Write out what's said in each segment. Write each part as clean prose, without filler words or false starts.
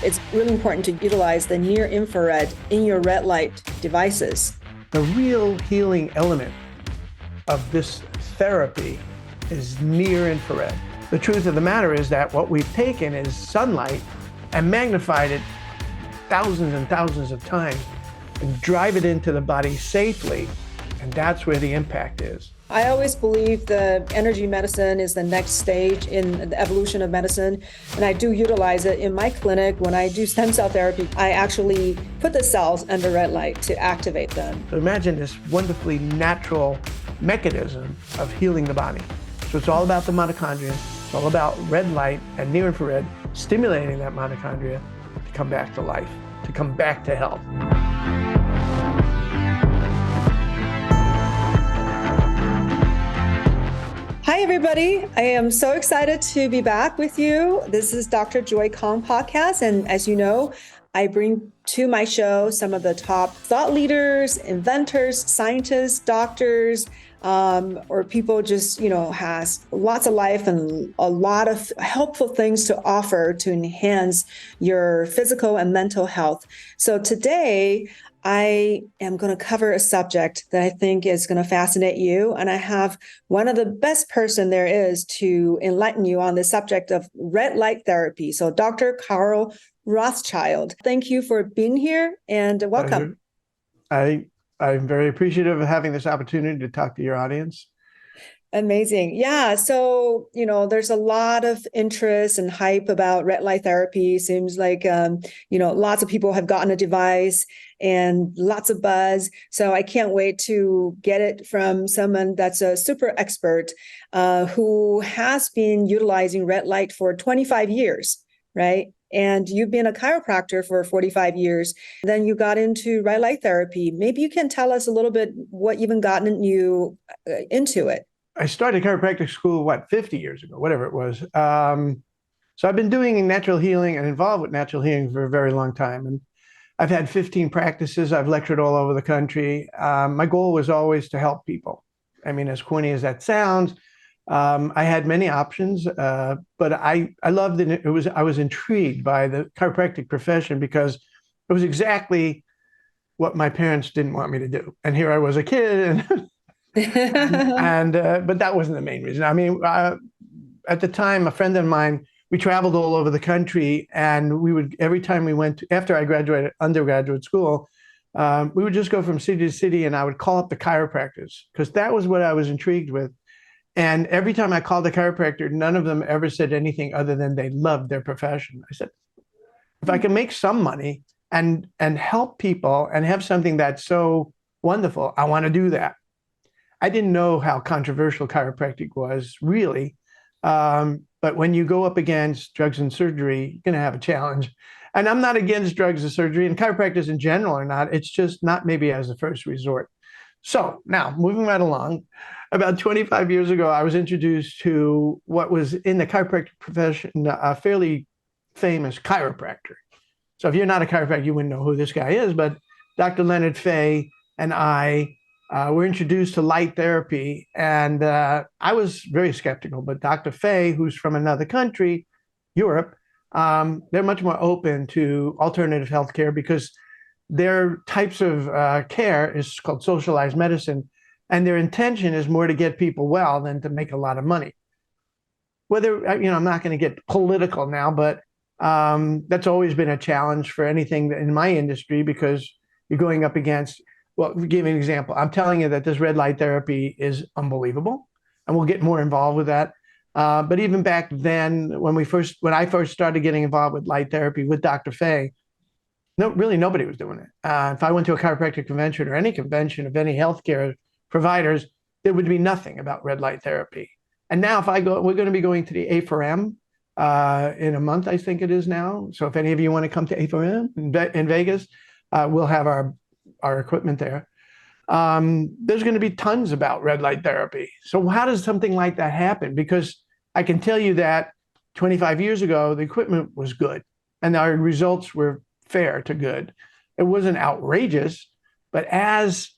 it's really important to utilize the near infrared in your red light devices. The real healing element of this therapy is near infrared. The truth of the matter is that what we've taken is sunlight and magnified it thousands and thousands of times and drive it into the body safely, and that's where the impact is. I always believe the energy medicine is the next stage in the evolution of medicine, and I do utilize it in my clinic. When I do stem cell therapy, I actually put the cells under red light to activate them. So imagine this wonderfully natural mechanism of healing the body. So it's all about the mitochondria, it's all about red light and near infrared, stimulating that mitochondria to come back to life, to come back to health. Hi, everybody. I am so excited to be back with you. This is Dr. Joy Kong podcast. And as you know, I bring to my show some of the top thought leaders, inventors, scientists, doctors, or people just, has lots of life and a lot of helpful things to offer to enhance your physical and mental health. So today, I am going to cover a subject that I think is going to fascinate you. And I have one of the best person there is to enlighten you on the subject of red light therapy. So Dr. Carl Rothschild, thank you for being here and welcome. I'm very appreciative of having this opportunity to talk to your audience. Amazing. Yeah. So, there's a lot of interest and hype about red light therapy. Seems like, lots of people have gotten a device and lots of buzz. So I can't wait to get it from someone that's a super expert who has been utilizing red light for 25 years, right? And you've been a chiropractor for 45 years. Then you got into red light therapy. Maybe you can tell us a little bit what even gotten you into it. I started chiropractic school, 50 years ago, whatever it was. So I've been doing natural healing and involved with natural healing for a very long time. And I've had 15 practices. I've lectured all over the country. My goal was always to help people. I mean, as corny as that sounds, I had many options, but I loved it. I was intrigued by the chiropractic profession because it was exactly what my parents didn't want me to do. And here I was a kid but that wasn't the main reason. I mean, at the time, a friend of mine, we traveled all over the country, and we would, every time we went, after I graduated undergraduate school, we would just go from city to city, and I would call up the chiropractors because that was what I was intrigued with. And every time I called the chiropractor, none of them ever said anything other than they loved their profession. I said, if I can make some money and help people and have something that's so wonderful, I want to do that. I didn't know how controversial chiropractic was, really. But when you go up against drugs and surgery, you're going to have a challenge. And I'm not against drugs and surgery, and chiropractors in general are not. It's just not maybe as a first resort. So now, moving right along, about 25 years ago, I was introduced to what was in the chiropractic profession a fairly famous chiropractor. So if you're not a chiropractor, you wouldn't know who this guy is. But Dr. Leonard Fay and I were introduced to light therapy, and I was very skeptical. But Dr. Fay, who's from another country, Europe, they're much more open to alternative healthcare because their types of care is called socialized medicine, and their intention is more to get people well than to make a lot of money. Whether, I'm not going to get political now, but that's always been a challenge for anything in my industry because you're going up against. Well, to give you an example, I'm telling you that this red light therapy is unbelievable, and we'll get more involved with that. But even back then, when I first started getting involved with light therapy with Dr. Fay, nobody was doing it. If I went to a chiropractic convention or any convention of any healthcare providers, there would be nothing about red light therapy. And now if I go, we're going to be going to the A4M in a month, I think it is now. So if any of you want to come to A4M in Vegas, we'll have our equipment there. There's going to be tons about red light therapy. So how does something like that happen? Because I can tell you that 25 years ago, the equipment was good and our results were fair to good. It wasn't outrageous, but as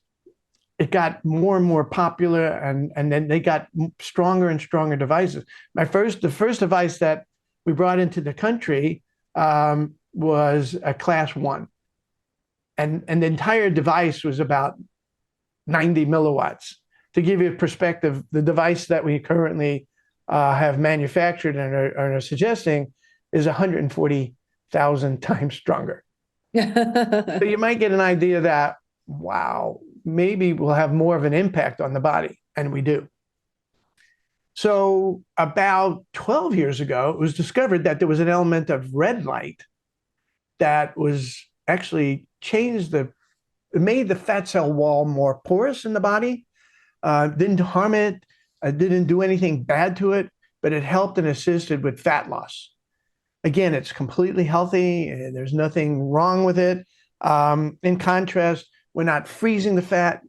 it got more and more popular and then they got stronger and stronger devices. The first device that we brought into the country was a class 1. And the entire device was about 90 milliwatts. To give you a perspective, the device that we currently have manufactured and are suggesting is 140,000 times stronger. So you might get an idea that, wow, maybe we'll have more of an impact on the body, and we do. So about 12 years ago, it was discovered that there was an element of red light that was actually it made the fat cell wall more porous in the body, didn't harm it, didn't do anything bad to it, but it helped and assisted with fat loss. Again, it's completely healthy. There's nothing wrong with it. In contrast, we're not freezing the fat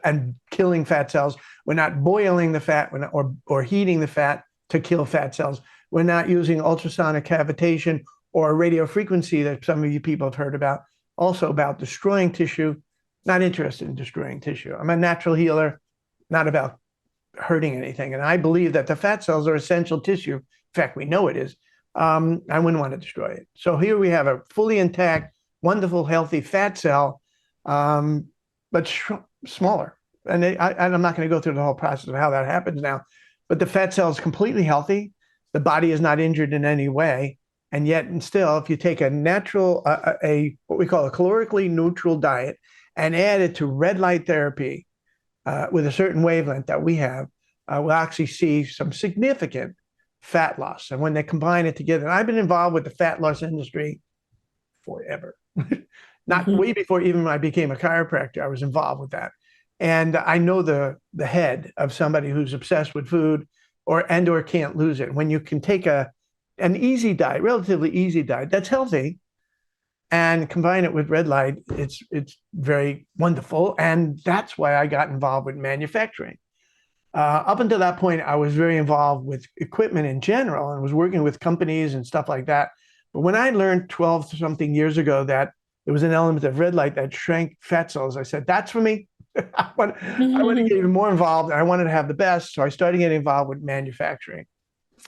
and killing fat cells. We're not boiling the fat or heating the fat to kill fat cells. We're not using ultrasonic cavitation or radio frequency that some of you people have heard about, also about destroying tissue. Not interested in destroying tissue. I'm a natural healer, not about hurting anything. And I believe that the fat cells are essential tissue. In fact, we know it is. I wouldn't want to destroy it. So here we have a fully intact, wonderful, healthy fat cell, but smaller. And I'm not going to go through the whole process of how that happens now, but the fat cell is completely healthy. The body is not injured in any way. And yet, and still, if you take a natural, what we call a calorically neutral diet and add it to red light therapy with a certain wavelength that we have, we'll actually see some significant fat loss. And when they combine it together, and I've been involved with the fat loss industry forever, not way before even I became a chiropractor, I was involved with that. And I know the head of somebody who's obsessed with food or can't lose it. When you can take an easy diet, relatively easy diet that's healthy, and combine it with red light, it's very wonderful. And that's why I got involved with manufacturing. Up until that point, I was very involved with equipment in general and was working with companies and stuff like that. But when I learned 12 something years ago that there was an element of red light that shrank fat cells, I said, that's for me. I want to get even more involved. I wanted to have the best. So I started getting involved with manufacturing.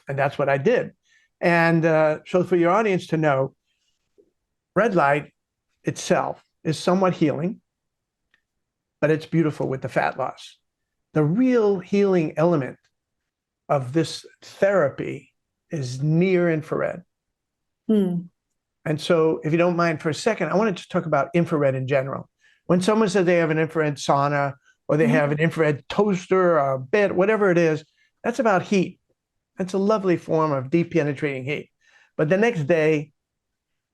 And that's what I did. And so for your audience to know, red light itself is somewhat healing, but it's beautiful with the fat loss. The real healing element of this therapy is near infrared. And so if you don't mind for a second, I want to just talk about infrared in general. When someone says they have an infrared sauna or they have an infrared toaster or a bed, whatever it is, that's about heat. That's a lovely form of deep penetrating heat. But the next day,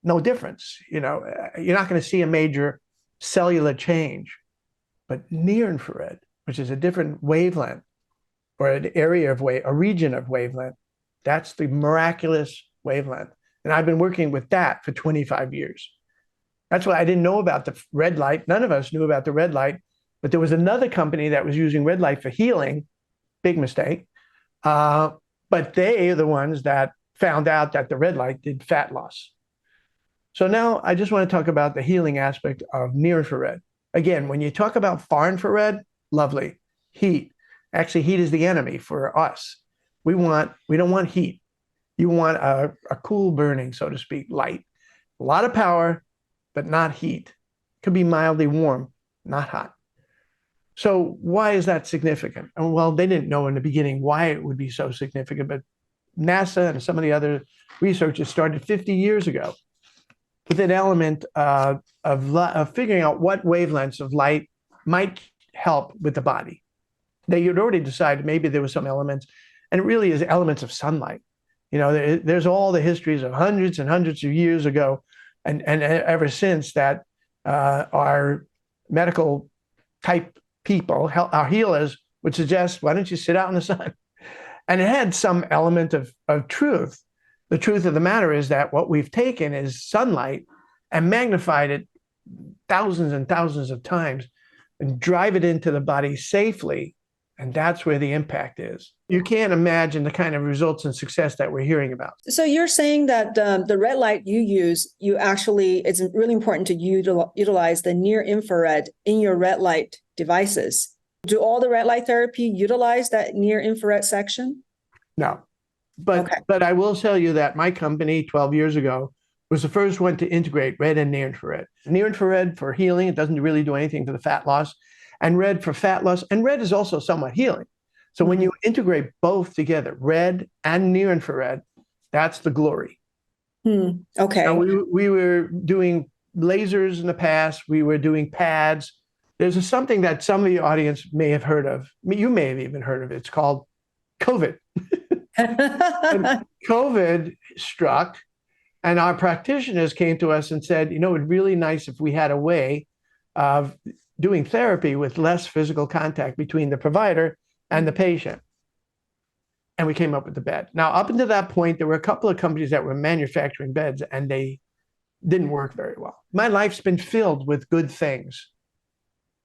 no difference. You know, you're not going to see a major cellular change. But near infrared, which is a different wavelength or an area of a region of wavelength, that's the miraculous wavelength. And I've been working with that for 25 years. That's why I didn't know about the red light. None of us knew about the red light, but there was another company that was using red light for healing. Big mistake. But they are the ones that found out that the red light did fat loss. So now I just want to talk about the healing aspect of near infrared. Again, when you talk about far infrared, lovely. Heat. Actually, heat is the enemy for us. We don't want heat. You want a cool burning, so to speak, light. A lot of power, but not heat. It could be mildly warm, not hot. So why is that significant? Well, they didn't know in the beginning why it would be so significant, but NASA and some of the other researchers started 50 years ago with an element of figuring out what wavelengths of light might help with the body. They had already decided maybe there were some elements, and it really is elements of sunlight. You know, there's all the histories of hundreds and hundreds of years ago, and ever since that our medical type people, our healers, would suggest, why don't you sit out in the sun? And it had some element of truth. The truth of the matter is that what we've taken is sunlight and magnified it thousands and thousands of times and drive it into the body safely. And that's where the impact is. You can't imagine the kind of results and success that we're hearing about. So you're saying that the red light you use, it's really important to utilize the near infrared in your red light devices. Do all the red light therapy utilize that near infrared section? No. But I will tell you that my company 12 years ago was the first one to integrate red and near infrared. Near infrared for healing, it doesn't really do anything for the fat loss, and red for fat loss. And red is also somewhat healing. So when you integrate both together, red and near infrared, that's the glory. Okay. Now, we were doing lasers in the past. We were doing pads. There's something that some of the audience may have heard of. You may have even heard of it. It's called COVID. And COVID struck, and our practitioners came to us and said, you know, it'd be really nice if we had a way of doing therapy with less physical contact between the provider and the patient. And we came up with the bed. Now, up until that point, there were a couple of companies that were manufacturing beds, and they didn't work very well. My life's been filled with good things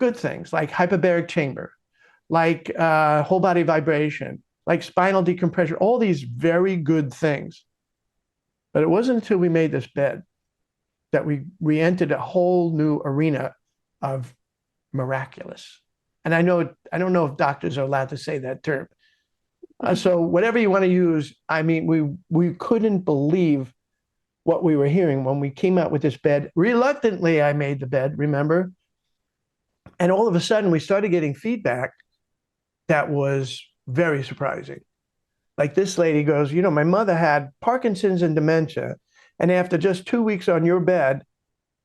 like hyperbaric chamber, like whole body vibration, like spinal decompression, all these very good things. But it wasn't until we made this bed that we entered a whole new arena of miraculous. And I don't know if doctors are allowed to say that term. So whatever you want to use, I mean, we couldn't believe what we were hearing when we came out with this bed. Reluctantly, I made the bed, remember? And all of a sudden, we started getting feedback that was very surprising. Like this lady goes, you know, my mother had Parkinson's and dementia, and after just 2 weeks on your bed,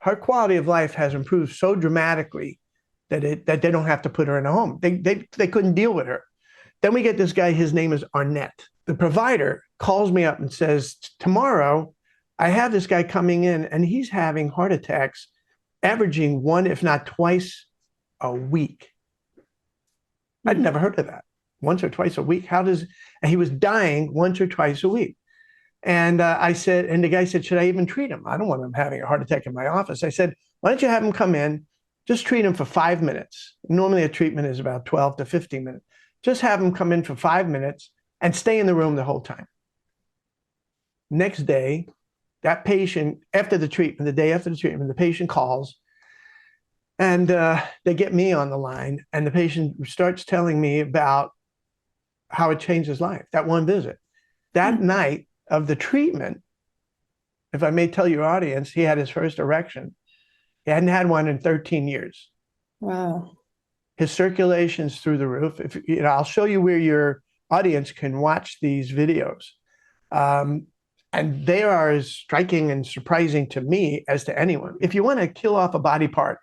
her quality of life has improved so dramatically that they don't have to put her in a home. They couldn't deal with her. Then we get this guy, his name is Arnett. The provider calls me up and says, tomorrow, I have this guy coming in, and he's having heart attacks, averaging one, if not twice a week. I'd never heard of that. Once or twice a week. And he was dying once or twice a week. And I said, and the guy said, should I even treat him? I don't want him having a heart attack in my office. I said, why don't you have him come in, just treat him for 5 minutes. Normally a treatment is about 12 to 15 minutes. Just have him come in for 5 minutes and stay in the room the whole time. Next day, that patient, after the treatment, the day after the treatment, the patient calls, and they get me on the line, and the patient starts telling me about how it changed his life, that one visit. That night of the treatment, if I may tell your audience, he had his first erection. He hadn't had one in 13 years. Wow. His circulation's through the roof. If you know, I'll show you where your audience can watch these videos. And they are as striking and surprising to me as to anyone. If you want to kill off a body part,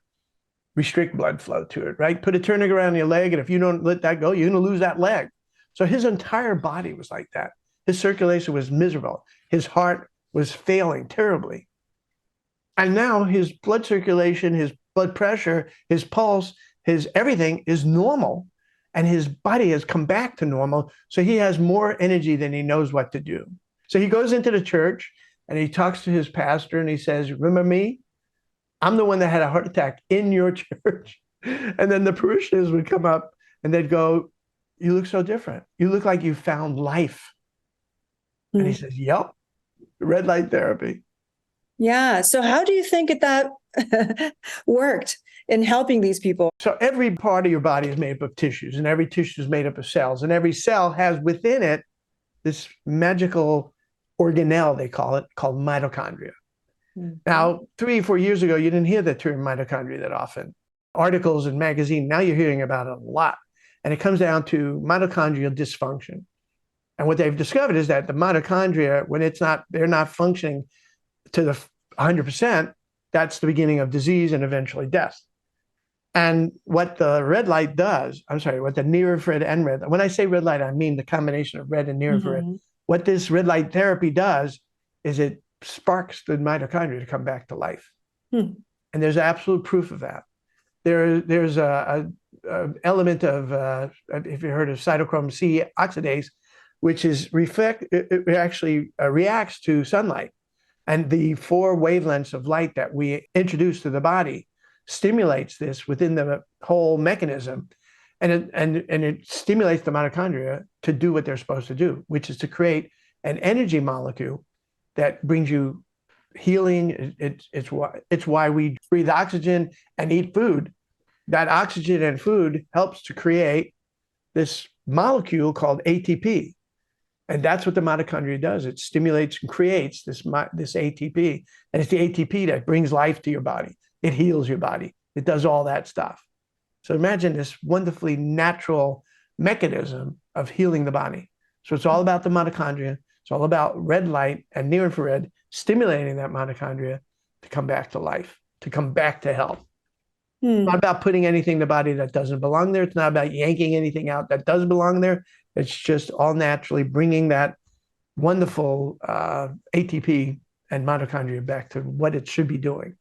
restrict blood flow to it, right? Put a tourniquet around your leg, and if you don't let that go, you're going to lose that leg. So his entire body was like that. His circulation was miserable. His heart was failing terribly. And now his blood circulation, his blood pressure, his pulse, his everything is normal, and his body has come back to normal. So he has more energy than he knows what to do. So he goes into the church and he talks to his pastor and he says, remember me? I'm the one that had a heart attack in your church. And then the parishioners would come up and they'd go, you look so different. You look like you found life. And he says, yep, red light therapy. Yeah. So how do you think that worked in helping these people? So every part of your body is made up of tissues, and every tissue is made up of cells, and every cell has within it this magical organelle, they call it, called mitochondria. Now, 3 or 4 years ago, you didn't hear the term mitochondria that often. Articles in magazines, now you're hearing about it a lot. And it comes down to mitochondrial dysfunction. And what they've discovered is that the mitochondria, when they're not functioning to the 100%, that's the beginning of disease and eventually death. And what the red light does, what the near infrared and red, when I say red light, I mean the combination of red and near infrared. What this red light therapy does is it sparks the mitochondria to come back to life. And there's absolute proof of that. There's a element of, if you heard of cytochrome C oxidase, which is it actually reacts to sunlight. And the 4 wavelengths of light that we introduce to the body stimulates this within the whole mechanism. And it stimulates the mitochondria to do what they're supposed to do, which is to create an energy molecule that brings you healing. It's why we breathe oxygen and eat food. That oxygen and food helps to create this molecule called ATP. And that's what the mitochondria does. It stimulates and creates this ATP. And it's the ATP that brings life to your body. It heals your body. It does all that stuff. So imagine this wonderfully natural mechanism of healing the body. So it's all about the mitochondria. It's all about red light and near infrared stimulating that mitochondria to come back to life, to come back to health. It's not about putting anything in the body that doesn't belong there. It's not about yanking anything out that does belong there. It's just all naturally bringing that wonderful ATP and mitochondria back to what it should be doing.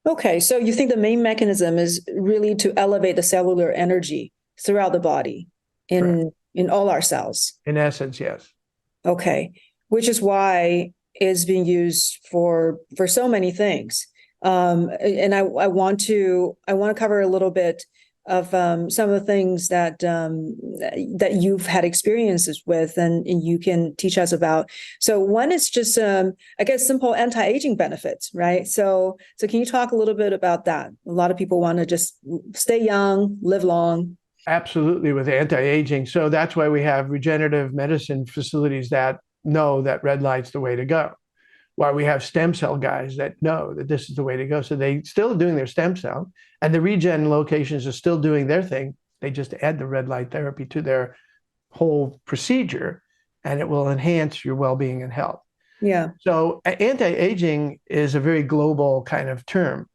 Okay, so you think the main mechanism is really to elevate the cellular energy throughout the body in all our cells? In essence, yes. Okay, which is why it's being used for so many things. And I want to cover a little bit of some of the things that you've had experiences with, and you can teach us about. So one is just, I guess, simple anti-aging benefits, right? So can you talk a little bit about that? A lot of people want to just stay young, live long. Absolutely, with anti-aging. So that's why we have regenerative medicine facilities that know that red light's the way to go. Why we have stem cell guys that know that this is the way to go. So they still doing their stem cell, and the regen locations are still doing their thing. They just add the red light therapy to their whole procedure, and it will enhance your well-being and health. Yeah. So anti-aging is a very global kind of term.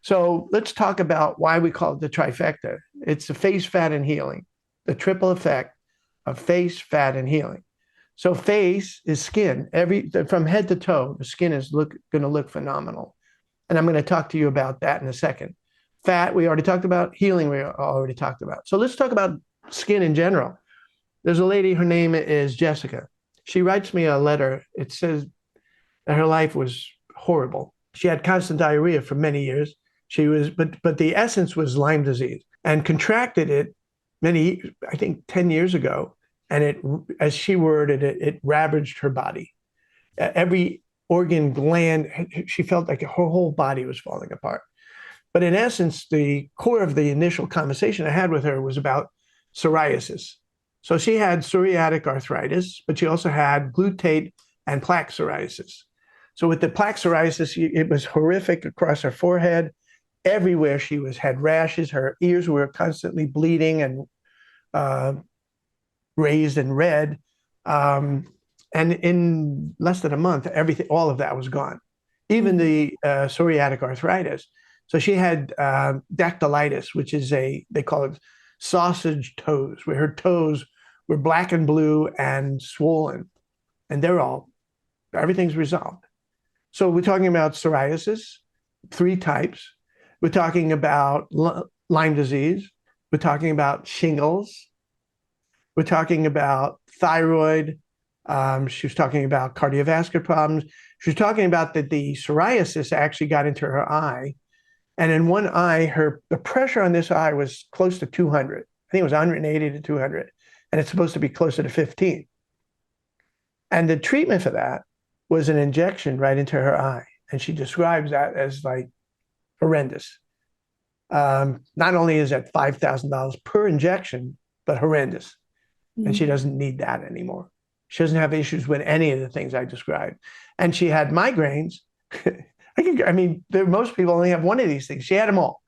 So let's talk about why we call it the trifecta. It's the face, fat, and healing, the triple effect of face, fat, and healing. So face is skin. From head to toe, the skin is going to look phenomenal. And I'm going to talk to you about that in a second. Fat, we already talked about. Healing, we already talked about. So let's talk about skin in general. There's a lady, her name is Jessica. She writes me a letter. It says that her life was horrible. She had constant diarrhea for many years. But the essence was Lyme disease, and contracted it I think 10 years ago. And it, as she worded it, it ravaged her body. Every organ, gland, she felt like her whole body was falling apart. But in essence, the core of the initial conversation I had with her was about psoriasis. So she had psoriatic arthritis, but she also had glutate and plaque psoriasis. So with the plaque psoriasis, it was horrific across her forehead. Everywhere she had rashes. Her ears were constantly bleeding and raised and red. And in less than a month, all of that was gone, even the psoriatic arthritis. So she had dactylitis, which is they call it sausage toes, where her toes were black and blue and swollen, and everything's resolved. So we're talking about psoriasis, 3 types. We're talking about Lyme disease. We're talking about shingles. We're talking about thyroid. She was talking about cardiovascular problems. She was talking about that the psoriasis actually got into her eye. And in one eye, the pressure on this eye was close to 200. I think it was 180 to 200. And it's supposed to be closer to 15. And the treatment for that was an injection right into her eye. And she describes that as like horrendous. Not only is that $5,000 per injection, but horrendous. And she doesn't need that anymore. She doesn't have issues with any of the things I described. And she had migraines. Most people only have one of these things. She had them all.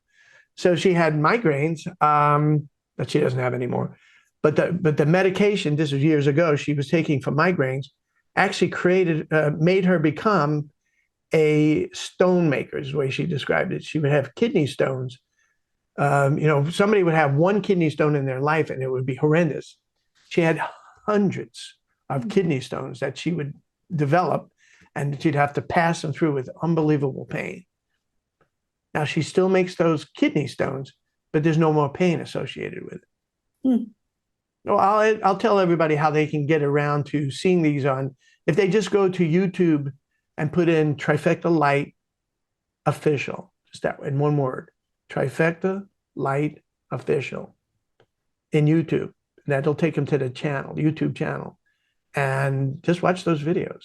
So she had migraines that she doesn't have anymore. But the medication, this was years ago, she was taking for migraines, actually made her become a stone maker, is the way she described it. She would have kidney stones. Somebody would have one kidney stone in their life and it would be horrendous. She had hundreds of kidney stones that she would develop, and she'd have to pass them through with unbelievable pain. Now she still makes those kidney stones, but there's no more pain associated with it. Well, I'll tell everybody how they can get around to seeing these if they just go to YouTube and put in Trifecta Light Official, just that in one word, Trifecta Light Official in YouTube. That'll take them to the YouTube channel, and just watch those videos.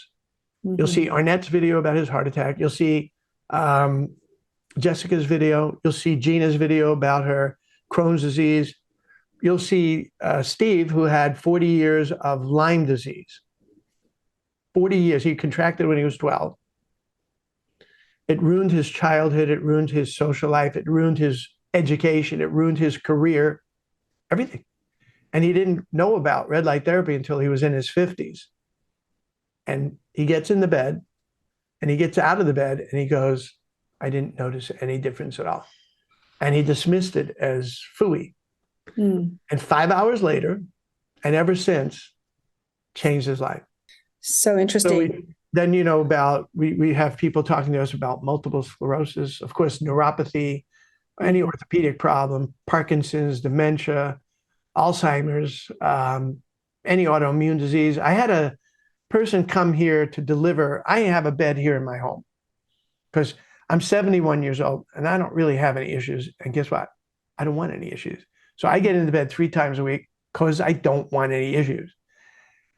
You'll see Arnett's video about his heart attack. You'll see Jessica's video. You'll see Gina's video about her Crohn's disease. you'll see Steve, who had 40 years of Lyme disease. 40 years. He contracted when he was 12. It ruined his childhood. It ruined his social life. It ruined his education. It ruined his career, everything. And he didn't know about red light therapy until he was in his 50s. And he gets in the bed and he gets out of the bed and he goes, I didn't notice any difference at all. And he dismissed it as phooey. And 5 hours later, and ever since, changed his life. So interesting. Then, about, we have people talking to us about multiple sclerosis, of course, neuropathy, any orthopedic problem, Parkinson's, dementia, Alzheimer's, any autoimmune disease. I had a person come here to deliver. I have a bed here in my home because I'm 71 years old and I don't really have any issues. And guess what? I don't want any issues. So I get into bed 3 times a week because I don't want any issues.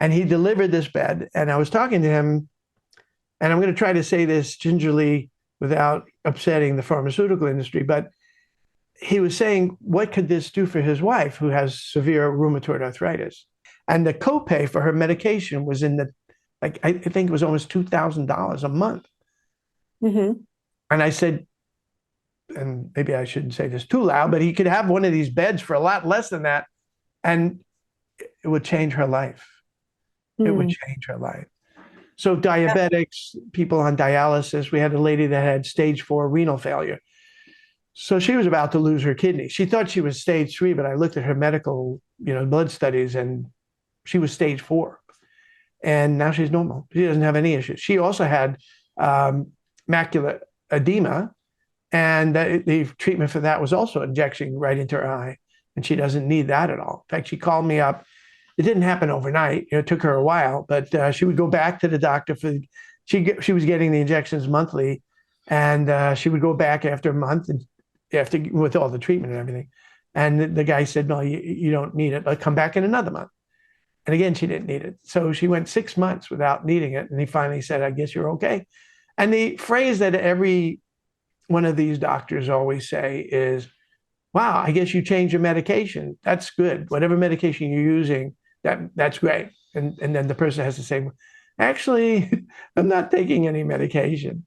And he delivered this bed. And I was talking to him, and I'm going to try to say this gingerly without upsetting the pharmaceutical industry, but he was saying, what could this do for his wife who has severe rheumatoid arthritis? And the copay for her medication was in I think it was almost $2,000 a month. And I said, and maybe I shouldn't say this too loud, but he could have one of these beds for a lot less than that, and it would change her life. It would change her life. So diabetics, people on dialysis, we had a lady that had stage 4 renal failure. So she was about to lose her kidney. She thought she was stage 3, but I looked at her medical, blood studies, and she was stage 4. And now she's normal. She doesn't have any issues. She also had macular edema, and the treatment for that was also injection right into her eye. And she doesn't need that at all. In fact, she called me up. It didn't happen overnight. It took her a while, but she would go back to the doctor she was getting the injections monthly, and she would go back after a month and with all the treatment and everything. And the guy said, no, you don't need it. I'll come back in another month. And again, she didn't need it. So she went 6 months without needing it. And he finally said, I guess you're okay. And the phrase that every one of these doctors always say is, wow, I guess you changed your medication. That's good. Whatever medication you're using, that's great. And then the person has to say, actually, I'm not taking any medication.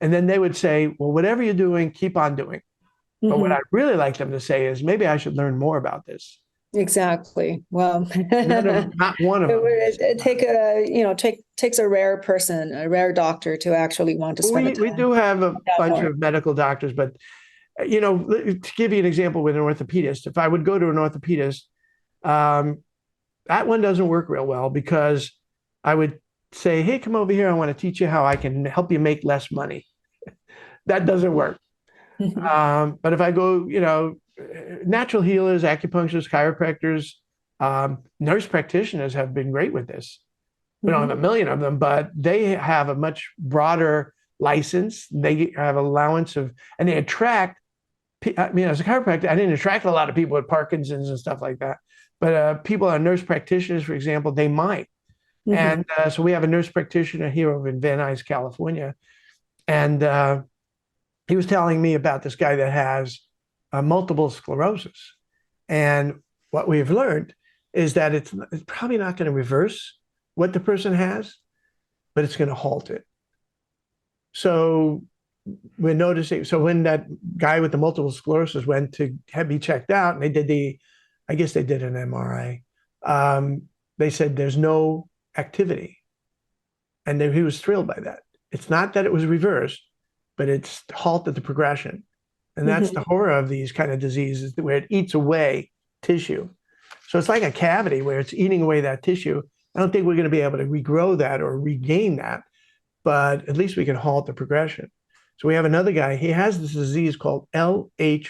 And then they would say, well, whatever you're doing, keep on doing. But what I'd really like them to say is, maybe I should learn more about this. Exactly. Well, not one of them. It takes a rare person, a rare doctor to actually want to spend the time. We do have a bunch of medical doctors, but to give you an example with an orthopedist, if I would go to an orthopedist, that one doesn't work real well because I would say, hey, come over here. I want to teach you how I can help you make less money. That doesn't work. But if I go, natural healers, acupuncturists, chiropractors, nurse practitioners have been great with this. We don't have a million of them, but they have a much broader license. They have allowance of, and they attract, as a chiropractor, I didn't attract a lot of people with Parkinson's and stuff like that. But people are nurse practitioners, for example, they might. And so we have a nurse practitioner here over in Van Nuys, California. And he was telling me about this guy that has multiple sclerosis. And what we've learned is that it's probably not going to reverse what the person has, but it's going to halt it. So we're noticing, so when that guy with the multiple sclerosis went to have me checked out, and they did I guess they did an MRI, they said there's no activity. And he was thrilled by that. It's not that it was reversed, but it's halted the progression. And that's the horror of these kind of diseases, where it eats away tissue. So it's like a cavity where it's eating away that tissue. I don't think we're going to be able to regrow that or regain that, but at least we can halt the progression. So we have another guy, he has this disease called LHON.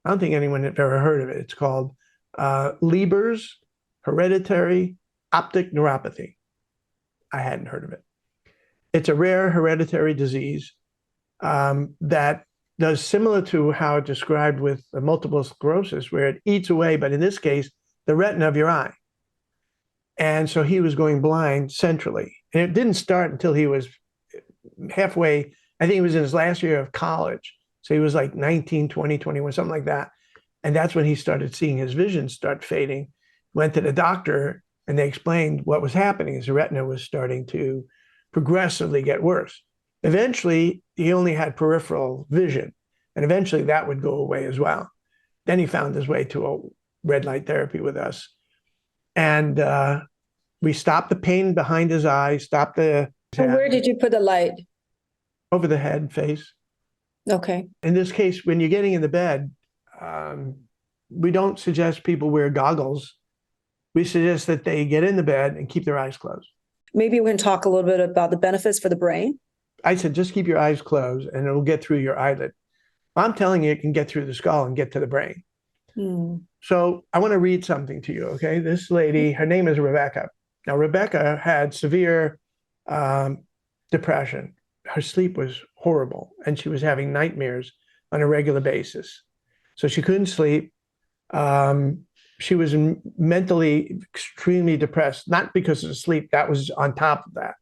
I don't think anyone has ever heard of it. It's called Leber's hereditary optic neuropathy. I hadn't heard of it. It's a rare hereditary disease that does similar to how it described with multiple sclerosis, where it eats away, but in this case, the retina of your eye. And so he was going blind centrally. And it didn't start until he was halfway, I think he was in his last year of college. So he was like 19, 20, 21, something like that. And that's when he started seeing his vision start fading. Went to the doctor, and they explained what was happening. His retina was starting to progressively get worse. Eventually, he only had peripheral vision, and eventually that would go away as well. Then he found his way to a red light therapy with us. And we stopped the pain behind his eye, stopped the... And where did you put the light? Over the head, face. Okay. In this case, when you're getting in the bed, we don't suggest people wear goggles. We suggest that they get in the bed and keep their eyes closed. Maybe we can talk a little bit about the benefits for the brain. I said, just keep your eyes closed and it'll get through your eyelid. I'm telling you, it can get through the skull and get to the brain. So I want to read something to you, okay? This lady, her name is Rebecca. Now, Rebecca had severe depression. Her sleep was horrible, and she was having nightmares on a regular basis. So she couldn't sleep. She was mentally extremely depressed, not because of the sleep, that was on top of that.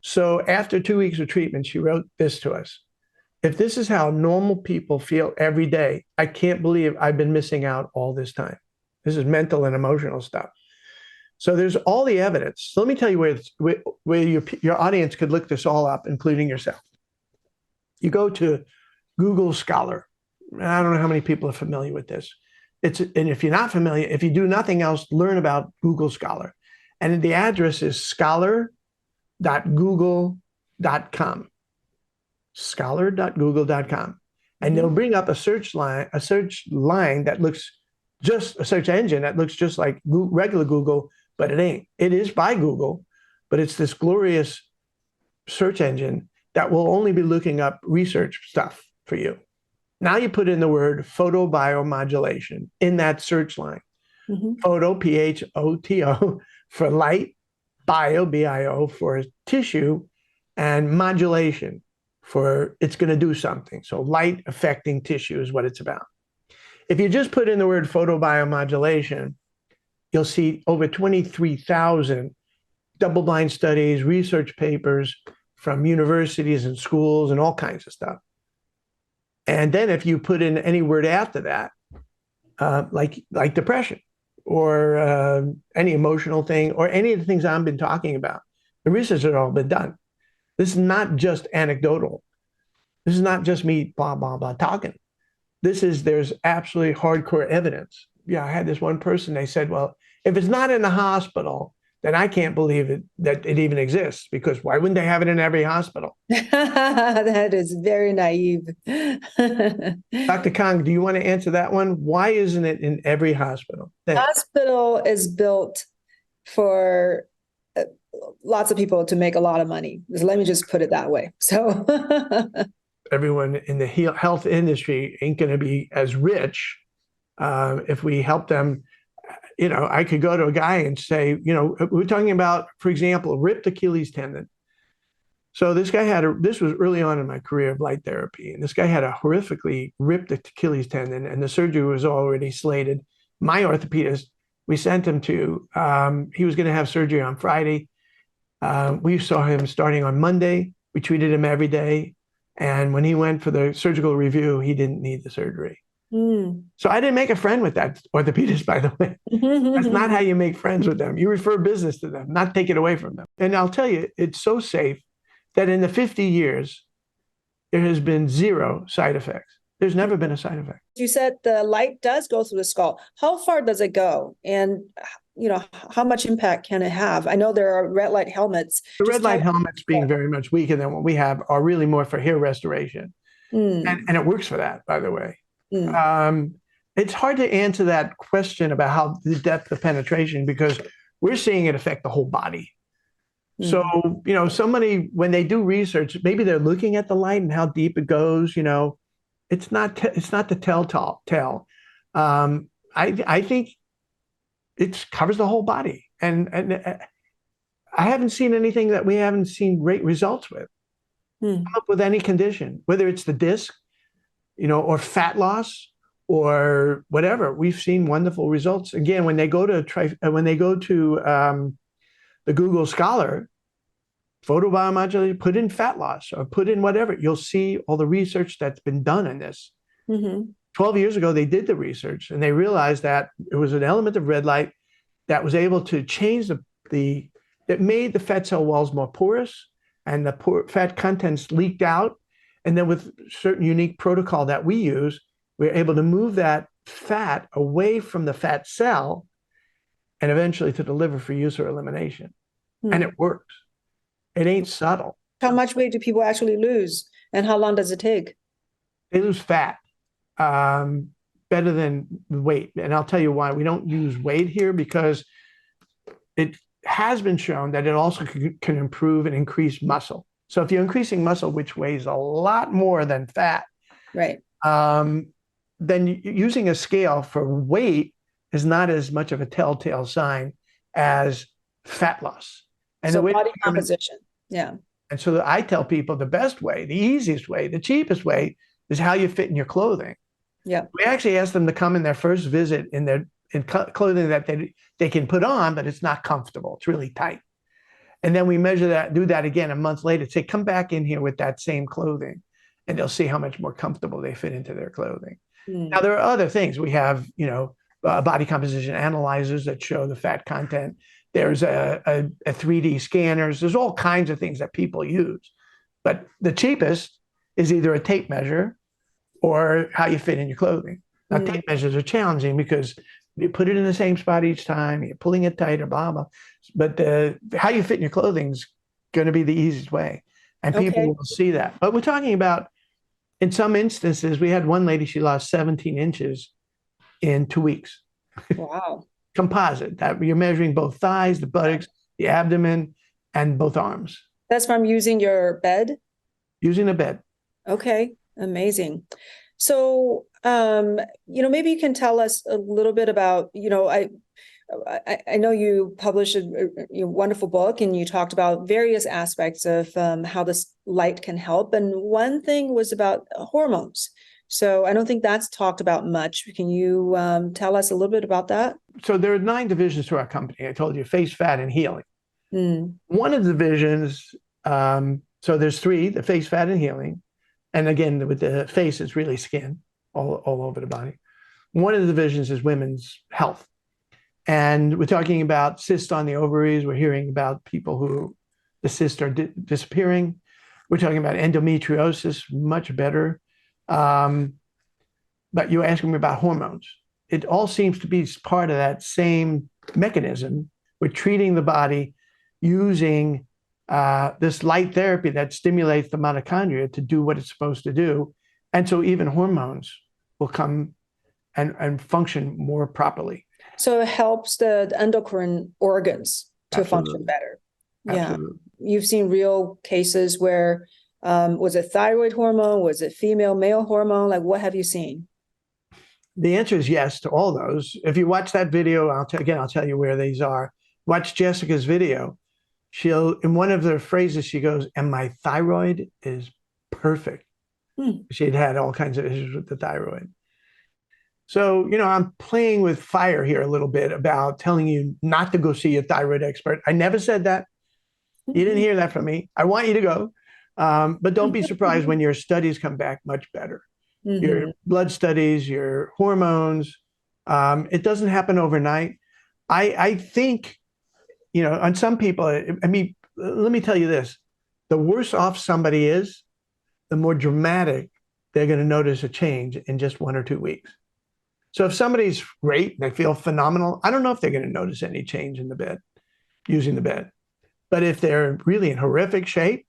So after 2 weeks of treatment, she wrote this to us. If this is how normal people feel every day, I can't believe I've been missing out all this time. This is mental and emotional stuff. So there's all the evidence. So let me tell you where your audience could look this all up, including yourself. You go to Google Scholar. I don't know how many people are familiar with this. And if you're not familiar, if you do nothing else, learn about Google Scholar. And the address is scholar.google.com. Scholar.google.com. And they'll bring up a search line that looks just a search engine that looks just like regular Google, but it ain't. It is by Google, but it's this glorious search engine that will only be looking up research stuff for you. Now you put in the word photobiomodulation in that search line. Photo, P-H-O-T-O, for light, bio, B-I-O, for tissue, and modulation for it's going to do something. So light affecting tissue is what it's about. If you just put in the word photobiomodulation, you'll see over 23,000 double-blind studies, research papers from universities and schools and all kinds of stuff. And then if you put in any word after that, like depression or any emotional thing or any of the things I've been talking about, the research has all been done. This is not just anecdotal. This is not just me blah, blah, blah talking. There's absolutely hardcore evidence. Yeah, I had this one person, they said, well, if it's not in the hospital, then I can't believe it, that it even exists, because why wouldn't they have it in every hospital? That is very naive. Dr. Kang, do you want to answer that one? Why isn't it in every hospital? The hospital is built for lots of people to make a lot of money. Let me just put it that way. So everyone in the health industry ain't going to be as rich if we help them. You know, I could go to a guy and say, you know, we're talking about, for example, ripped Achilles tendon. So this guy this was early on in my career of light therapy, and this guy had a horrifically ripped Achilles tendon, and the surgery was already slated. My orthopedist, we sent him to, he was going to have surgery on Friday. We saw him starting on Monday. We treated him every day. And when he went for the surgical review, he didn't need the surgery. So I didn't make a friend with that orthopedist, by the way. That's not how you make friends with them. You refer business to them, not take it away from them. And I'll tell you, it's so safe that in the 50 years, there has been zero side effects. There's never been a side effect. You said the light does go through the skull. How far does it go? And, you know, how much impact can it have? I know there are red light helmets. The red light helmets, being very much weaker than what we have, are really more for hair restoration. And it works for that, by the way. It's hard to answer that question about how the depth of penetration, because we're seeing it affect the whole body. So, you know, somebody, when they do research, maybe they're looking at the light and how deep it goes, you know, it's not the tell. I think it covers the whole body. And I haven't seen anything that we haven't seen great results with. Come up with any condition, whether it's the disc, you know, or fat loss or whatever. We've seen wonderful results. Again, when they go to the Google Scholar, photobiomodulation, put in fat loss or put in whatever, you'll see all the research that's been done in this. 12 years ago, they did the research and they realized that it was an element of red light that was able to change that made the fat cell walls more porous, and the fat contents leaked out. And then with certain unique protocol that we use, we're able to move that fat away from the fat cell and eventually to the liver for use or elimination. And it works. It ain't subtle. How much weight do people actually lose, and how long does it take? They lose fat better than weight. And I'll tell you why. We don't use weight here because it has been shown that it also can improve and increase muscle. So if you're increasing muscle, which weighs a lot more than fat, right, then using a scale for weight is not as much of a telltale sign as fat loss. And so the way body composition, yeah. And so I tell people the best way, the easiest way, the cheapest way is how you fit in your clothing. Yeah. We actually ask them to come in their first visit in clothing that they can put on, but it's not comfortable. It's really tight. And then we measure that, do that again a month later, say, come back in here with that same clothing, and they'll see how much more comfortable they fit into their clothing. Now, there are other things. We have, body composition analyzers that show the fat content. There's a 3D scanners. There's all kinds of things that people use. But the cheapest is either a tape measure or how you fit in your clothing. Now, tape measures are challenging because you put it in the same spot each time, you're pulling it tighter, blah, blah. But how you fit in your clothing is going to be the easiest way. And people will see that. But we're talking about, in some instances, we had one lady, she lost 17 inches in 2 weeks. Wow. Composite, that you're measuring both thighs, the buttocks, the abdomen, and both arms. That's from using your bed? Using a bed. Okay, amazing. So, maybe you can tell us a little bit about, I know you published a wonderful book and you talked about various aspects of how this light can help. And one thing was about hormones. So I don't think that's talked about much. Can you tell us a little bit about that? So there are 9 divisions to our company. I told you, face, fat, and healing. One of the divisions, so there's 3, the face, fat, and healing. And again, with the face, it's really skin all over the body. One of the divisions is women's health. And we're talking about cysts on the ovaries. We're hearing about people who the cysts are disappearing. We're talking about endometriosis, much better. But you're asking me about hormones. It all seems to be part of that same mechanism. We're treating the body using this light therapy that stimulates the mitochondria to do what it's supposed to do. And so even hormones will come and function more properly. So it helps the endocrine organs to function better. Absolutely. Yeah. You've seen real cases where, was it thyroid hormone? Was it female, male hormone? Like, what have you seen? The answer is yes to all those. If you watch that video, I'll tell you where these are. Watch Jessica's video. In one of the phrases, she goes, and my thyroid is perfect. She'd had all kinds of issues with the thyroid. So, I'm playing with fire here a little bit about telling you not to go see a thyroid expert. I never said that. You didn't hear that from me. I want you to go. But don't be surprised when your studies come back much better. Your blood studies, your hormones. It doesn't happen overnight. I think, on some people, let me tell you this. The worse off somebody is, the more dramatic they're going to notice a change in just 1 or 2 weeks. So if somebody's great, they feel phenomenal, I don't know if they're going to notice any change in the bed, using the bed. But if they're really in horrific shape,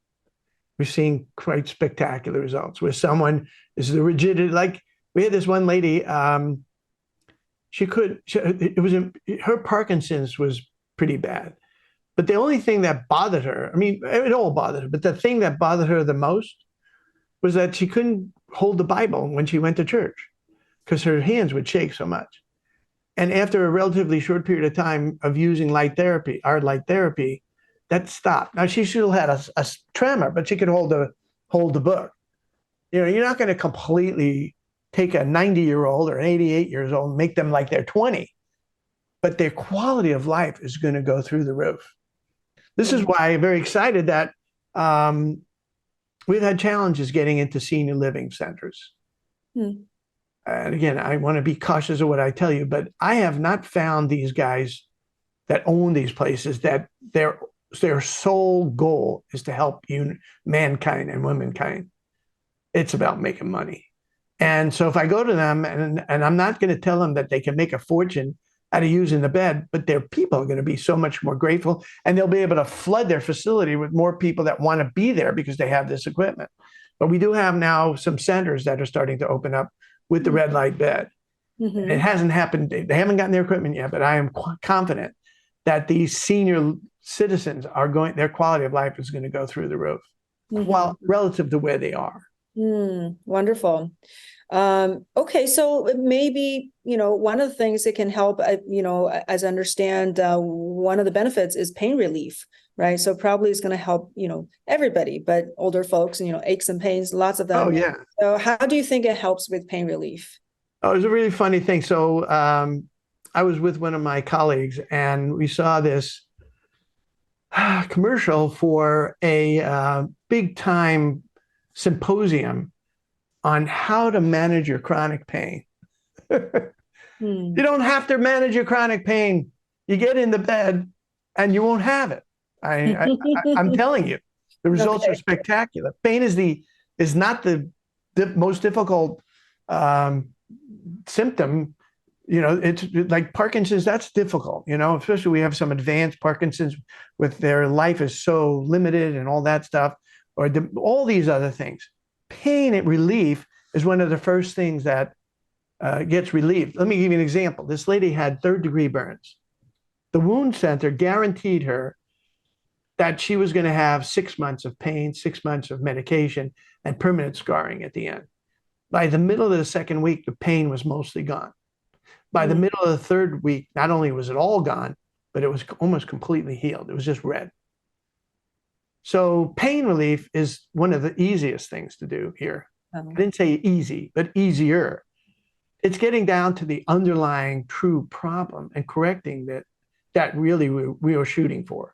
we're seeing quite spectacular results where someone is the rigidity. Like we had this one lady, her Parkinson's was pretty bad. But the only thing that bothered her, it all bothered her, but the thing that bothered her the most was that she couldn't hold the Bible when she went to church because her hands would shake so much. And after a relatively short period of time of using our light therapy, that stopped. Now she still had a tremor, but she could hold the book. You're not going to completely take a 90-year-old or an 88-year-old and make them like they're 20, but their quality of life is going to go through the roof. This is why I'm very excited that we've had challenges getting into senior living centers. and again, I want to be cautious of what I tell you, but I have not found these guys that own these places that their sole goal is to help mankind and womankind. It's about making money. And so if I go to them and I'm not going to tell them that they can make a fortune out of using the bed, but their people are going to be so much more grateful, and they'll be able to flood their facility with more people that want to be there because they have this equipment. But we do have now some centers that are starting to open up with the red light bed. Mm-hmm. It hasn't happened. They haven't gotten their equipment yet, but I am confident that these senior citizens their quality of life is going to go through the roof, while relative to where they are. Wonderful. Okay, so maybe, one of the things that can help, as I understand, one of the benefits is pain relief, right? So probably it's going to help, everybody, but older folks, aches and pains, lots of them. Oh, yeah. So how do you think it helps with pain relief? Oh, it was a really funny thing. So I was with one of my colleagues, and we saw this commercial for a big time symposium on how to manage your chronic pain. You don't have to manage your chronic pain. You get in the bed and you won't have it. I'm telling you, the results are spectacular. Pain is not the most difficult symptom. It's like Parkinson's, that's difficult, especially we have some advanced Parkinson's with their life is so limited and all that stuff, or all these other things. Pain relief is one of the first things that gets relieved. Let me give you an example. This lady had third-degree burns. The wound center guaranteed her that she was going to have 6 months of pain, 6 months of medication, and permanent scarring at the end. By the middle of the second week, the pain was mostly gone. By the middle of the third week, not only was it all gone, but it was almost completely healed. It was just red. So pain relief is one of the easiest things to do here. I didn't say easy, but easier. It's getting down to the underlying true problem and correcting that really we were shooting for.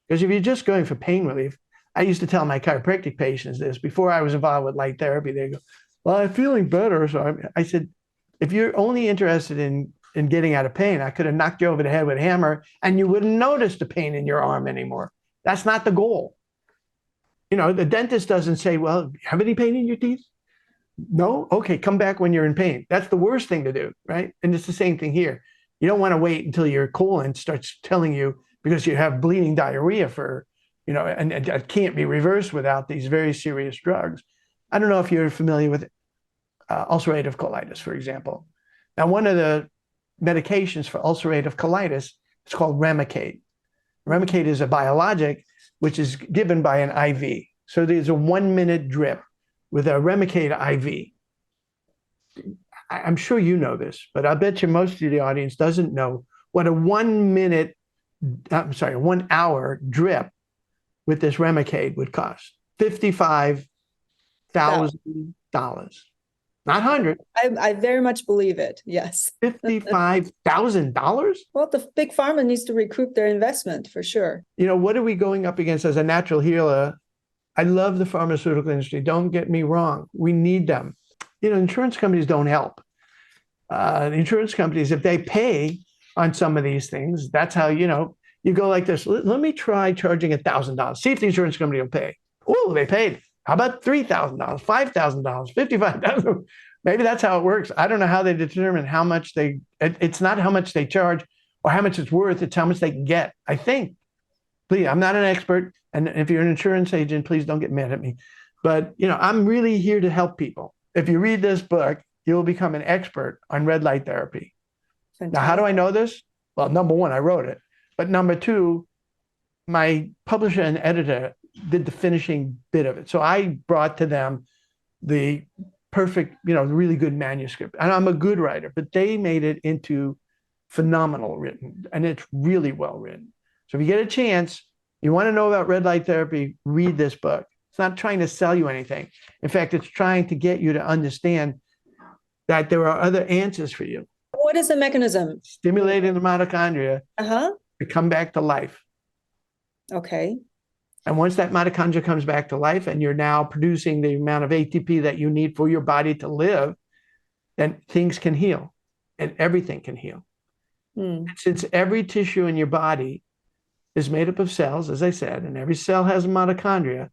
Because if you're just going for pain relief, I used to tell my chiropractic patients this before I was involved with light therapy. They go, well, I'm feeling better. So I said, if you're only interested in getting out of pain, I could have knocked you over the head with a hammer and you wouldn't notice the pain in your arm anymore. That's not the goal. The dentist doesn't say, well, do you have any pain in your teeth? No? Okay, come back when you're in pain. That's the worst thing to do, right? And it's the same thing here. You don't want to wait until your colon starts telling you because you have bleeding diarrhea and it can't be reversed without these very serious drugs. I don't know if you're familiar with ulcerative colitis, for example. Now, one of the medications for ulcerative colitis is called Remicade. Remicade is a biologic which is given by an IV. So there's a 1-minute drip with a Remicade IV. I'm sure you know this, but I bet you most of the audience doesn't know what a 1 hour drip with this Remicade would cost. $55,000. Not 100. I very much believe it. Yes. $55,000? Well, the big pharma needs to recoup their investment for sure. What are we going up against as a natural healer? I love the pharmaceutical industry. Don't get me wrong. We need them. Insurance companies don't help. The insurance companies, if they pay on some of these things, that's how, you go like this. Let me try charging $1,000. See if the insurance company will pay. Oh, they paid. How about $3,000, $5,000, $55,000? Maybe that's how it works. I don't know how they determine how much it's not how much they charge or how much it's worth. It's how much they can get. I think, please, I'm not an expert. And if you're an insurance agent, please don't get mad at me. But, I'm really here to help people. If you read this book, you'll become an expert on red light therapy. Fantastic. Now, how do I know this? Well, number one, I wrote it. But number two, my publisher and editor did the finishing bit of it. So I brought to them the perfect, really good manuscript. And I'm a good writer, but they made it into phenomenal written, and it's really well written. So if you get a chance, you want to know about red light therapy, read this book. It's not trying to sell you anything. In fact, it's trying to get you to understand that there are other answers for you. What is the mechanism? Stimulating the mitochondria to come back to life. Okay. And once that mitochondria comes back to life and you're now producing the amount of ATP that you need for your body to live, then things can heal and everything can heal. Mm. And since every tissue in your body is made up of cells, as I said, and every cell has a mitochondria,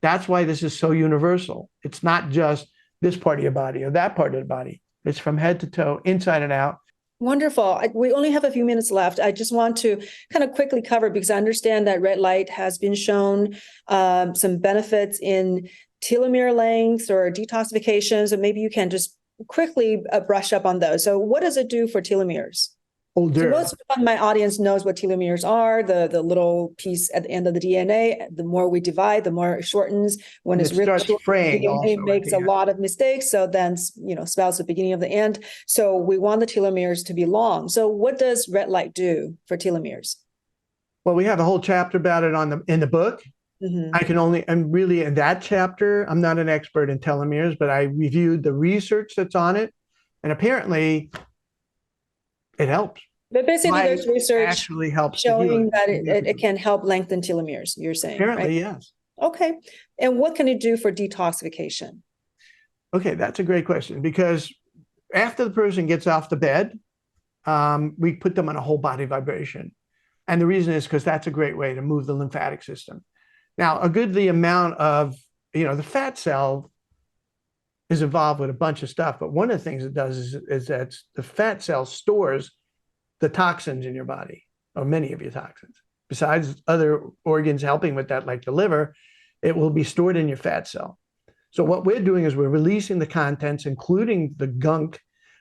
that's why this is so universal. It's not just this part of your body or that part of the body. It's from head to toe, inside and out. Wonderful. We only have a few minutes left. I just want to kind of quickly cover, because I understand that red light has been shown some benefits in telomere length or detoxification. So maybe you can just quickly brush up on those. So what does it do for telomeres? So most of my audience knows what telomeres are, the little piece at the end of the DNA. The more we divide, the more it shortens. When it's really starts short, fraying DNA also makes a lot of mistakes. So then, spells the beginning of the end. So we want the telomeres to be long. So what does red light do for telomeres? Well, we have a whole chapter about it in the book. Mm-hmm. I'm really in that chapter. I'm not an expert in telomeres, but I reviewed the research that's on it. And apparently it helps. But basically, there's research actually helps showing that it can help lengthen telomeres, you're saying, apparently, right? yes. Okay. And what can it do for detoxification? Okay, that's a great question, because after the person gets off the bed, we put them on a whole body vibration. And the reason is because that's a great way to move the lymphatic system. Now, a goodly amount of, the fat cell is involved with a bunch of stuff, but one of the things it does is that the fat cell stores the toxins in your body, or many of your toxins. Besides other organs helping with that, like the liver, it will be stored in your fat cell. So what we're doing is we're releasing the contents, including the gunk,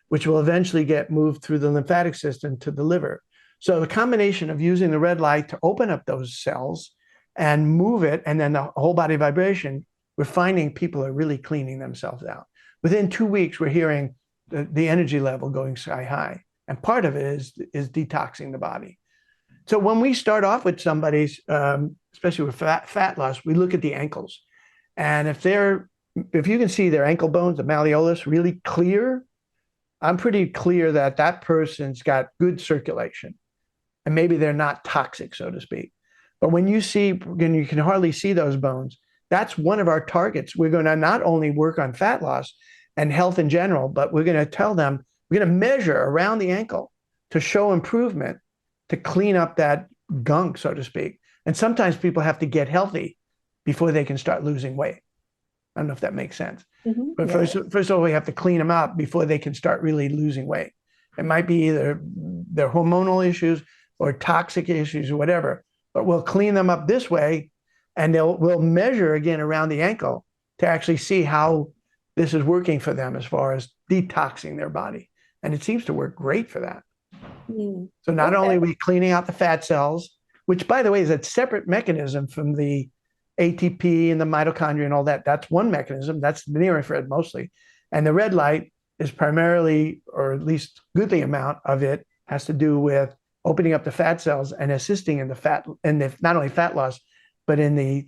which will eventually get moved through the lymphatic system to the liver. So the combination of using the red light to open up those cells and move it, and then the whole body vibration, we're finding people are really cleaning themselves out. Within 2 weeks, we're hearing the energy level going sky high. And part of it is detoxing the body. So when we start off with somebody's, especially with fat loss, we look at the ankles. And if you can see their ankle bones, the malleolus, really clear, I'm pretty clear that that person's got good circulation. And maybe they're not toxic, so to speak. But when you can hardly see those bones, that's one of our targets. We're going to not only work on fat loss and health in general, but we're going to tell them, we're going to measure around the ankle to show improvement, to clean up that gunk, so to speak. And sometimes people have to get healthy before they can start losing weight. I don't know if that makes sense. Mm-hmm. But first of all, we have to clean them up before they can start really losing weight. It might be either their hormonal issues or toxic issues or whatever, but we'll clean them up this way, and we'll measure again around the ankle to actually see how this is working for them as far as detoxing their body. And it seems to work great for that. So not only are we cleaning out the fat cells, which, by the way, is a separate mechanism from the ATP and the mitochondria and all that. That's one mechanism. That's the near infrared mostly. And the red light is primarily, or at least goodly amount of it, has to do with opening up the fat cells and assisting in not only fat loss, but in the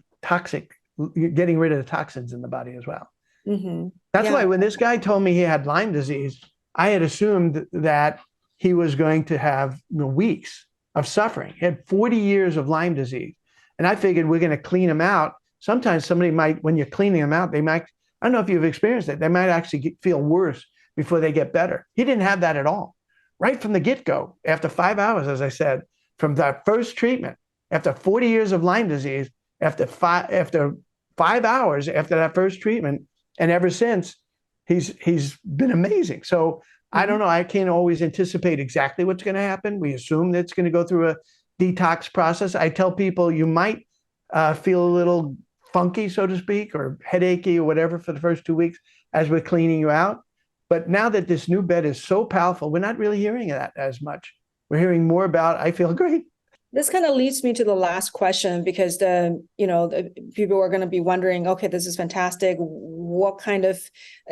getting rid of the toxins in the body as well. Mm-hmm. That's why when this guy told me he had Lyme disease, I had assumed that he was going to have weeks of suffering. He had 40 years of Lyme disease. And I figured we're going to clean him out. Sometimes somebody might, when you're cleaning them out, they might, I don't know if you've experienced it, they might actually feel worse before they get better. He didn't have that at all. Right from the get-go, after 5 hours, as I said, from that first treatment, after 40 years of Lyme disease, after 5 hours after that first treatment, and ever since, he's been amazing. So I don't know. I can't always anticipate exactly what's going to happen. We assume that it's going to go through a detox process. I tell people you might feel a little funky, so to speak, or headachy or whatever for the first 2 weeks as we're cleaning you out. But now that this new bed is so powerful, we're not really hearing that as much. We're hearing more about, I feel great. This kind of leads me to the last question, because the people are going to be wondering, okay, this is fantastic. What kind of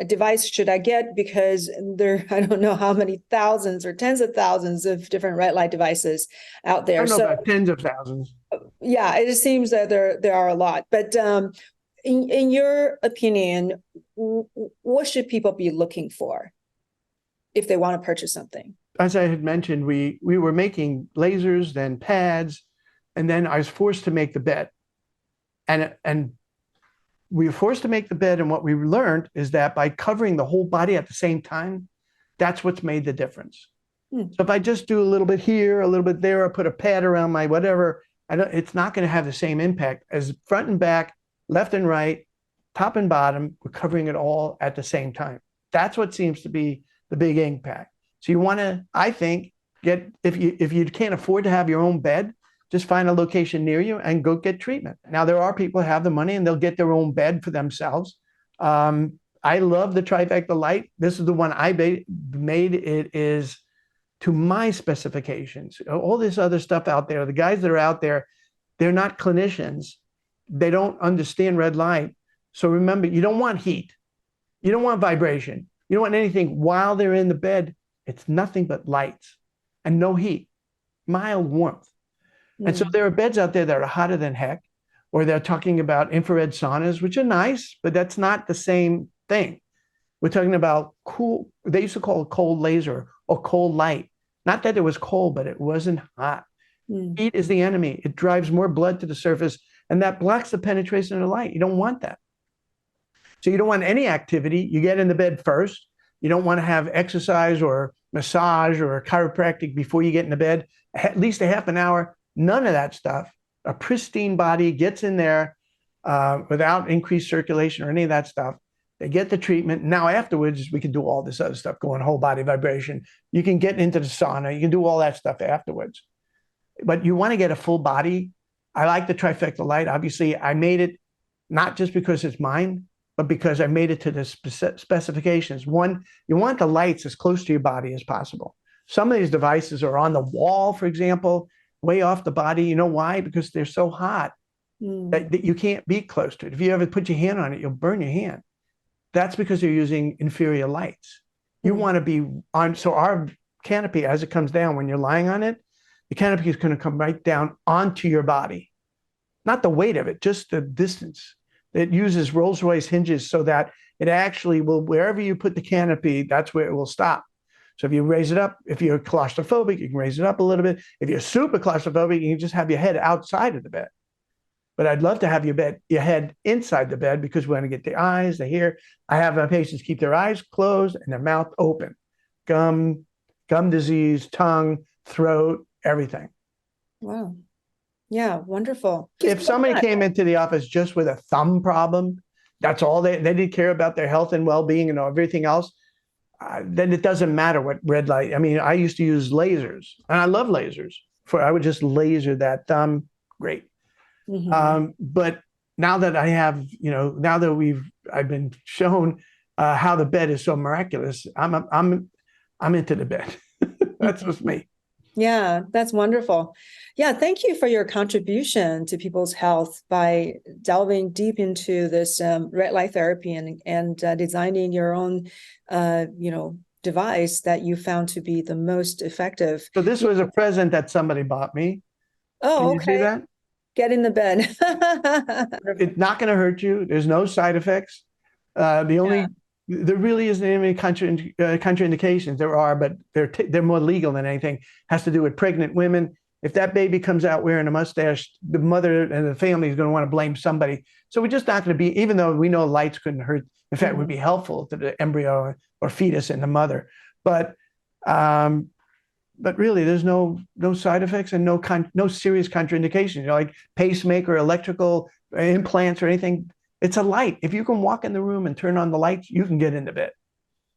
device should I get? Because I don't know how many thousands or tens of thousands of different red light devices out there. I don't know about tens of thousands. Yeah, it just seems that there are a lot. But in your opinion, what should people be looking for if they want to purchase something? As I had mentioned, we were making lasers, then pads, and then I was forced to make the bed. And we were forced to make the bed, and what we learned is that by covering the whole body at the same time, That's what's made the difference. Hmm. So if I just do a little bit here, a little bit there, or put a pad around my whatever, it's not going to have the same impact as front and back, left and right, top and bottom. We're covering it all at the same time. That's what seems to be the big impact. So you want to, I think, if you can't afford to have your own bed, just find a location near you and go get treatment. Now, there are people who have the money and they'll get their own bed for themselves. I love the Trifecta Light. This is the one I made. It is to my specifications. All this other stuff out there, the guys that are out there, they're not clinicians. They don't understand red light. So remember, you don't want heat. You don't want vibration. You don't want anything while they're in the bed. It's nothing but lights and no heat, mild warmth. And so there are beds out there that are hotter than heck, or they're talking about infrared saunas, which are nice, but that's not the same thing. We're talking about cool. They used to call it cold laser or cold light. Not that it was cold, but it wasn't hot. Heat is the enemy. It drives more blood to the surface, and that blocks the penetration of the light. You don't want that. So you don't want any activity. You get in the bed first. You don't want to have exercise or massage or chiropractic before you get in the bed. At least a half an hour. None of that stuff. A pristine body gets in there without increased circulation or any of that stuff. They get the treatment. Now afterwards, we can do all this other stuff, going whole body vibration. You can get into the sauna. You can do all that stuff afterwards. But you want to get a full body. I like the Trifecta Light. Obviously, I made it not just because it's mine, but because I made it to the specifications. One, you want the lights as close to your body as possible. Some of these devices are on the wall, for example, way off the body. You know why? Because they're so hot that you can't be close to it. If you ever put your hand on it, you'll burn your hand. That's because you're using inferior lights. You want to be on, so our canopy, as it comes down, when you're lying on it, the canopy is going to come right down onto your body. Not the weight of it, just the distance. It uses Rolls-Royce hinges so that it actually will, wherever you put the canopy, that's where it will stop. So if you raise it up, if you're claustrophobic, you can raise it up a little bit. If you're super claustrophobic, you can just have your head outside of the bed. But I'd love to have your head inside the bed, because we want to get the eyes, the hair. I have my patients keep their eyes closed and their mouth open. Gum disease, tongue, throat, everything. Wow. Yeah, wonderful. If somebody came into the office just with a thumb problem, that's all they didn't care about their health and well-being and everything else, then it doesn't matter what red light. I mean, I used to use lasers, and I love lasers. I would just laser that thumb. Great. But now that I have, now that I've been shown how the bed is so miraculous, I'm into the bed. That's just me. Yeah, that's wonderful. Yeah, thank you for your contribution to people's health by delving deep into this red light therapy and designing your own, device that you found to be the most effective. So this was a present that somebody bought me. Oh, Can you see that? Get in the bed. It's not going to hurt you. There's no side effects. There really isn't any contraindications. There are, but they're more legal than anything. Has to do with pregnant women. If that baby comes out wearing a mustache, the mother and the family is going to want to blame somebody. So we're just not going to be, even though we know lights couldn't hurt. In fact, it would be helpful to the embryo or fetus and the mother. But really, there's no side effects and no serious contraindications. Like pacemaker, electrical implants, or anything. It's a light. If you can walk in the room and turn on the lights, you can get into bed.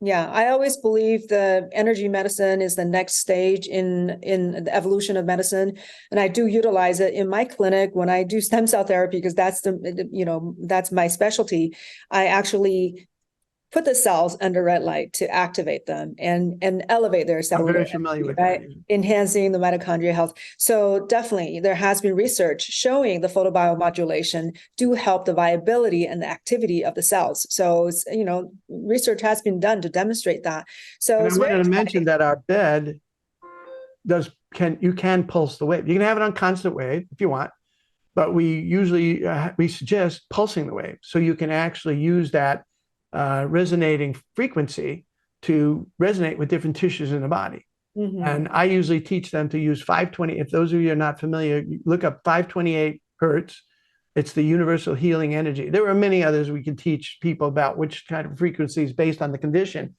Yeah, I always believe the energy medicine is the next stage in the evolution of medicine, and I do utilize it in my clinic when I do stem cell therapy, because that's my specialty. I actually put the cells under red light to activate them and elevate their cellular I'm very familiar with that. Enhancing the mitochondria health. So definitely there has been research showing the photobiomodulation do help the viability and the activity of the cells. So research has been done to demonstrate that. So I wanted to mention that our bed you can pulse the wave. You can have it on constant wave if you want, but we suggest pulsing the wave, so you can actually use that resonating frequency to resonate with different tissues in the body. And I usually teach them to use 520. If those of you are not familiar, look up 528 hertz. It's the universal healing energy. There are many others we can teach people about which kind of frequencies based on the condition.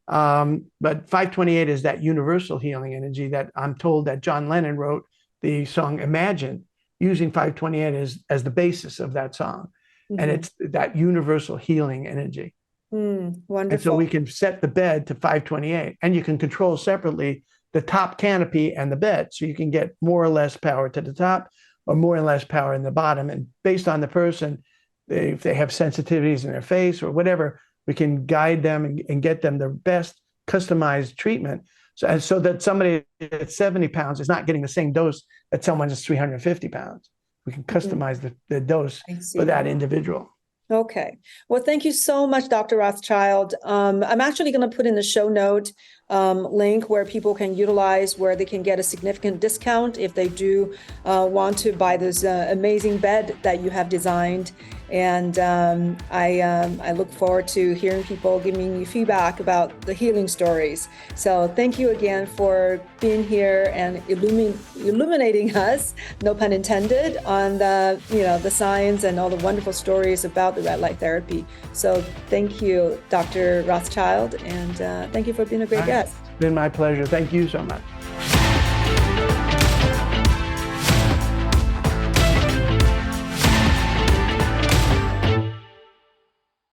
But 528 is that universal healing energy that I'm told that John Lennon wrote the song Imagine using 528 as the basis of that song. Mm-hmm. And it's that universal healing energy. Wonderful. And so we can set the bed to 528, and you can control separately the top canopy and the bed. So you can get more or less power to the top or more or less power in the bottom. And based on the person, if they have sensitivities in their face or whatever, we can guide them and get them the best customized treatment. So that somebody at 70 pounds is not getting the same dose that someone that's 350 pounds. We can customize the dose for that individual. Okay. Well, thank you so much, Dr. Rothschild. I'm actually going to put in the show note link where people can utilize, where they can get a significant discount if they do want to buy this amazing bed that you have designed. And I look forward to hearing people giving you feedback about the healing stories. So thank you again for being here and illuminating us, no pun intended, on the science and all the wonderful stories about the red light therapy. So thank you, Dr. Rothschild, and thank you for being a great guest. It's been my pleasure. Thank you so much.